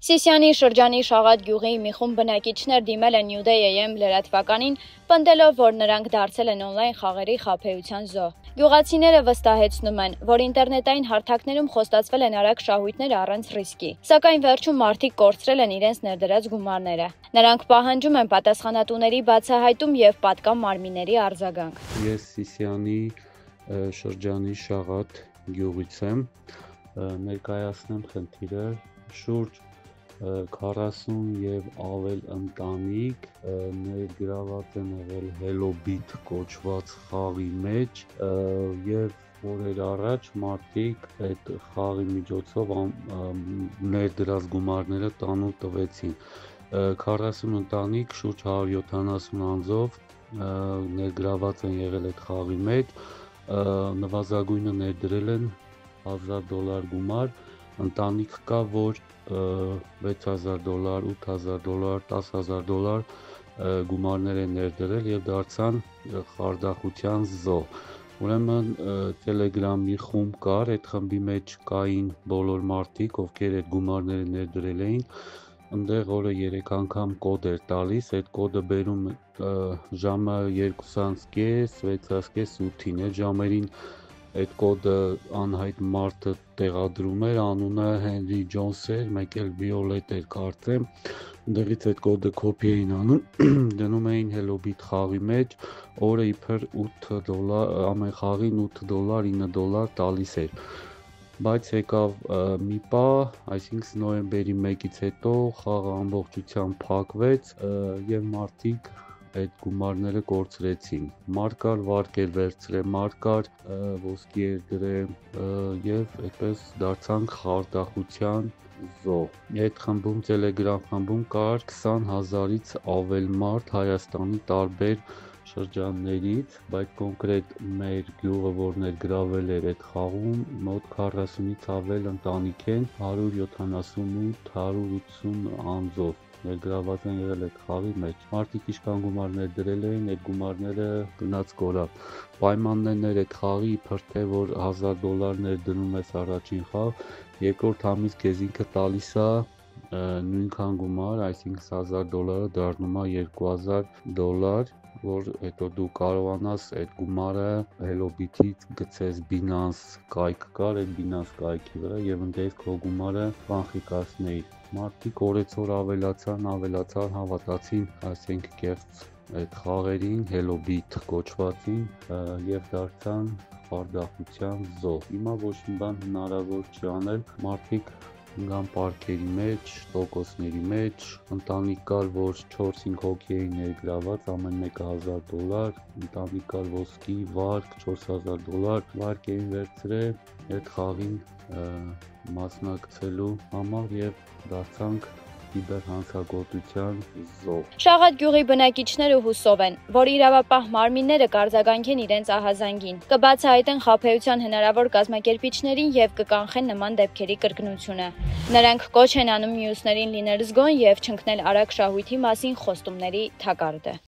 Սիսիանի շրջանի Շաղատ գյուղի մի խումբ բնակիչներ դիմել են New Day AM լրատվականին, պնդելով, որ նրանք դարձել են օնլայն խաղերի խաբեության զոհ։ Գյուղացիները վստահեցնում են, որ ինտերնետային հարթակներում խոստացվել են արագ շահույթներ առանց ռիսկի, սակայն վերջում մարդիկ կորցրել են իրենց ներդրած գումարները։ Նրանք պահանջում են պատասխանատուների բացահայտում եւ պատկան մարմինների արձագանք։ Ես Սիսիանի շրջանի Շաղատ գյուղից եմ, ներկայացնեմ խնդիրը շուրջ 40 եւ ավել ընտանիք ներգրաված են եղել Hello-Bit կոչված խաղի մեջ եւ օրեր առաջ մարդիկ այդ խաղի միջոցով ներդրած գումարները տանուլ տվեցին։ 40 ընտանիք շուրջ 170 անձով ներգրաված են եղել այդ խաղի մեջ, նվազագույնը ներդրել են $1000 գումար, ընտանիք կա, որ $6000, $8000, $10000 գումարներ են ներդրել եւ դարձան խարդախության զոհ։ Ուրեմն Telegram-ի խումբ կար, այդ խմբի մեջ կային բոլոր մարդիկ, ովքեր այդ գումարները ներդրել էին, այնտեղ օրը 3 անգամ կոդ էր տալիս, այդ կոդը բերում ժամը 2:30, 6:30, 8-ին, այդ ժամերին այդ կոդը անհայտ մարդը տեղադրում էր, անունը Հենրի Ջոնս էր, մեկ էլ Վիոլետ էր կարծեմ, այնտեղից այդ կոդը կոպի էին անում, դնում էին Hello-Bit խաղի մեջ, օրը իբր $8, ամեն խաղին $8, $9 տալիս էր։ Բայց եկավ մի պահ, այսինքն նոյեմբերի 1-ից հետո խաղը ամբողջությամբ փակվեց եւ մարդիկ այդ գումարները կորցրեցին։ Մարկար վարկ էր վերցրել, մարկար ոսկի էր գրել եւ այդպես դարձանք խարդախության զոհ։ Այդ խմբում Telegram խմբում կար 20000-ից ավել մարդ Հայաստանի տարբեր շրջաններից, բայց կոնկրետ մեր գյուղը, որ ներգրավել էր այդ խաղում, մոտ 40-ից ավել ընտանիք են, 178-180 անձով ներգրաված են եղել այդ խաղի մեջ։ Մարդիկ ինչքան գումարներ դրել էին, այդ գումարները գնաց կորավ։ Պայմաններն էր այդ խաղի իբր թե որ $1000 ներդնում ես առաջին խաղ, երկրորդ ամիս քեզ ինքը տալիս է նույնքան գումար, այսինքն $1000 դառնում է $2000, որ հետո դու կարողանաս այդ գումարը Hello-Bit-ից գցես Binance կայք կար, այդ Binance կայքի վրա եւ ընդդեմ քո գումարը կանխիկացնեիր։ Մարդիկ օրեցօր ավելացան, հավատացին, ասենք կեղծ այդ խաղերին, Hello-Bit կոչվածին եւ դարձան խարդախության զոհ։ Հիմա ոչ մի բան հնարավոր չի անել, մարդիկ գան պարկերի մեջ, տոկոսների մեջ, ընտանիք կար, որ 4-5 հոգի էին ներգրաված, ամեն մեկը $1000, ընտանիք կար ոսկի, վարկ, $4000, վարկ էին վերցրել այդ խաղին մասնակցելու համար եւ դարձանք կիբերհանցագործության զոհ։ Շաղատ գյուղի բնակիչները հուսով են, որ իրավապահ մարմինները կարձագանքեն իրենց ահազանգին, կբացահայտեն խաբեության հնարավոր կազմակերպիչներին եւ կկանխեն նման դեպքերի կրկնությունը։ Նրանք կոչ են անում մյուսներին լինել զգոն եւ չընկնել արագ շահույթի մասին խոստումների թակարդը։